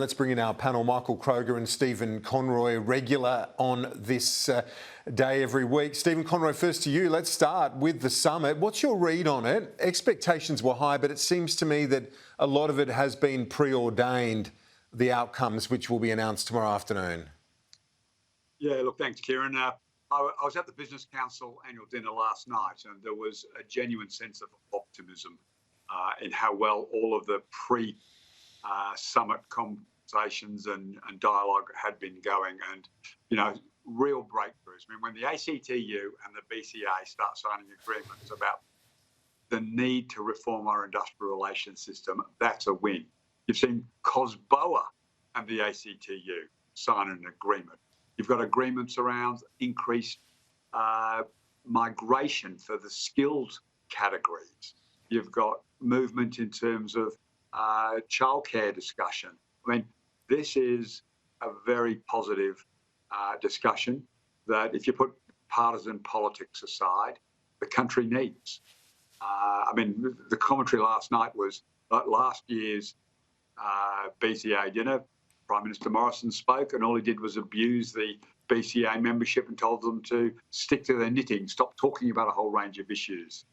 Let's bring in our panel, Michael Kroger and Stephen Conroy, regular on this day every week. Stephen Conroy, first to you. Let's start with the summit. What's your read on it? Expectations were high, but it seems to me that a lot of it has been preordained, the outcomes which will be announced tomorrow afternoon. Yeah, look, thanks, Kieran. I was at the Business Council annual dinner last night, and there was a genuine sense of optimism in how well all of the pre-summit conversations and dialogue had been going, and, you know, real breakthroughs. I mean, when the ACTU and the BCA start signing agreements about the need to reform our industrial relations system, that's a win. You've seen COSBOA and the ACTU sign an agreement. You've got agreements around increased migration for the skilled categories. You've got movement in terms of childcare discussion. I mean, this is a very positive discussion that, if you put partisan politics aside, the country needs. I mean, the commentary last night was that last year's BCA dinner, Prime Minister Morrison spoke, and all he did was abuse the BCA membership and told them to stick to their knitting, stop talking about a whole range of issues.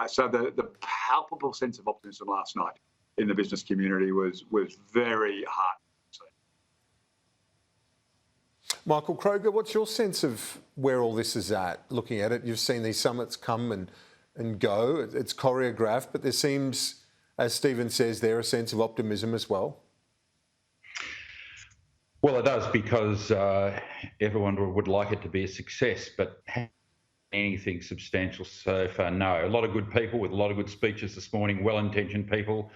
So the palpable sense of optimism last night in the business community was very heartening. Michael Kroger, what's your sense of where all this is at? Looking at it, you've seen these summits come and go. It's choreographed, but there seems, as Stephen says there, a sense of optimism as well. Well, it does, because everyone would like it to be a success, but anything substantial so far, no. A lot of good people with a lot of good speeches this morning, well-intentioned people.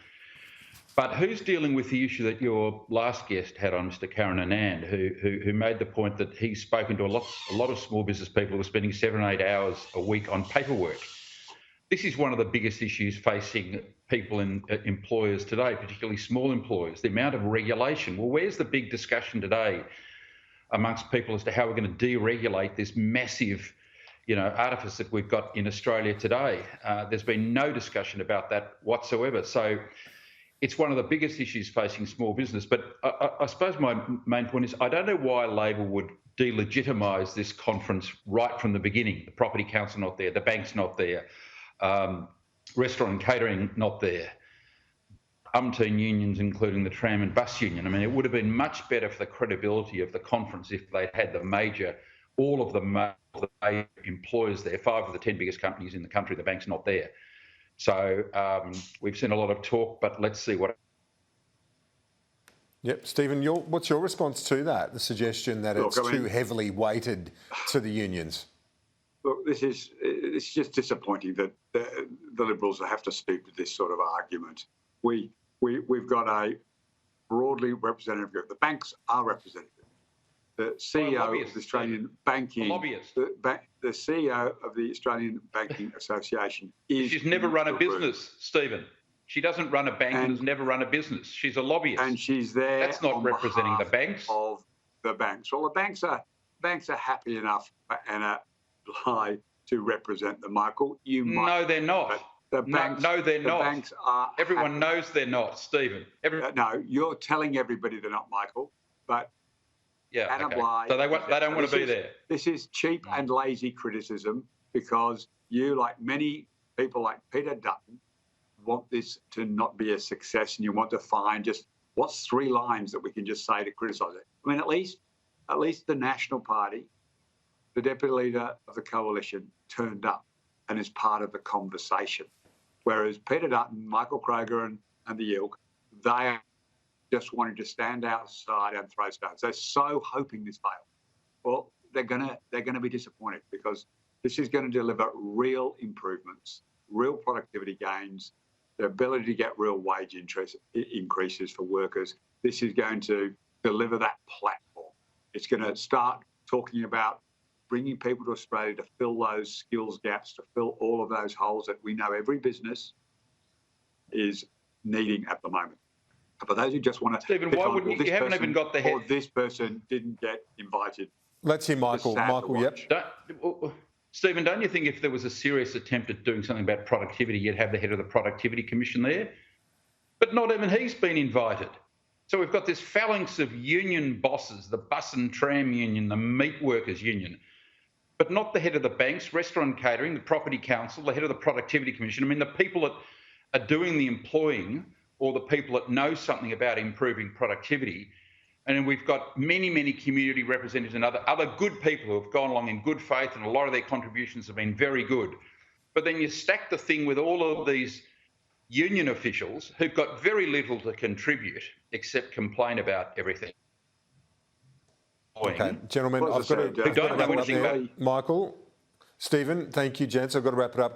But who's dealing with the issue that your last guest had on, Mr. Karen Anand, who made the point that he's spoken to a lot of small business people who are spending 7 or 8 hours a week on paperwork. This is one of the biggest issues facing people and employers today, particularly small employers, the amount of regulation. Well, where's the big discussion today amongst people as to how we're going to deregulate this massive, artifice that we've got in Australia today? There's been no discussion about that whatsoever. So it's one of the biggest issues facing small business. But I suppose my main point is, I don't know why Labor would delegitimise this conference right from the beginning. The Property Council not there, the bank's not there, restaurant and catering not there, umpteen unions, including the tram and bus union. I mean, it would have been much better for the credibility of the conference if they'd had all of the major employers there, 5 of the 10 biggest companies in the country. The bank's not there. So we've seen a lot of talk, but let's see what. Yep, Stephen, what's your response to that? The suggestion that it's too heavily weighted to the unions. Look, it's just disappointing that the Liberals have to stoop to this sort of argument. We've got a broadly representative group. The banks are representative. The CEO of the Australian Banking, the CEO of the Australian Banking Association is. She's never run a business, Stephen. She doesn't run a bank and has never run a business. She's a lobbyist, and she's there. That's not representing the banks. Of the banks. Well, the banks are happy enough for Anna Bligh to represent them, Michael. No, they're not. The banks, no, they're not. Banks are. Everyone knows they're not, Stephen. No, you're telling everybody they're not, Michael. But yeah, Anna Bligh. So they don't want to be there. This is cheap and lazy criticism, because you, like many people like Peter Dutton, want this to not be a success, and you want to find just what's 3 lines that we can just say to criticise it. I mean, at least the National Party, the Deputy Leader of the Coalition, turned up and is part of the conversation. Whereas Peter Dutton, Michael Kroger and the ilk, they are just wanting to stand outside and throw stones. They're so hoping this fails. Well, they're gonna be disappointed, because this is going to deliver real improvements, real productivity gains, the ability to get real wage increases for workers. This is going to deliver that platform. It's going to start talking about bringing people to Australia to fill those skills gaps, to fill all of those holes that we know every business is needing at the moment. But those who just want to... Stephen, why wouldn't you haven't even got the head... Or this person didn't get invited. Let's hear Michael. Michael, yep. Stephen, don't you think if there was a serious attempt at doing something about productivity, you'd have the head of the Productivity Commission there? But not even he's been invited. So we've got this phalanx of union bosses, the bus and tram union, the meat workers union, but not the head of the banks, restaurant catering, the property council, the head of the productivity commission. I mean, the people that are doing the employing, or the people that know something about improving productivity. And then we've got many, many community representatives and other good people who have gone along in good faith, and a lot of their contributions have been very good. But then you stack the thing with all of these union officials who've got very little to contribute except complain about everything. Okay, gentlemen, Well, I've got to don't know wrap it up anything there. about- Michael, Stephen, thank you, gents. I've got to wrap it up.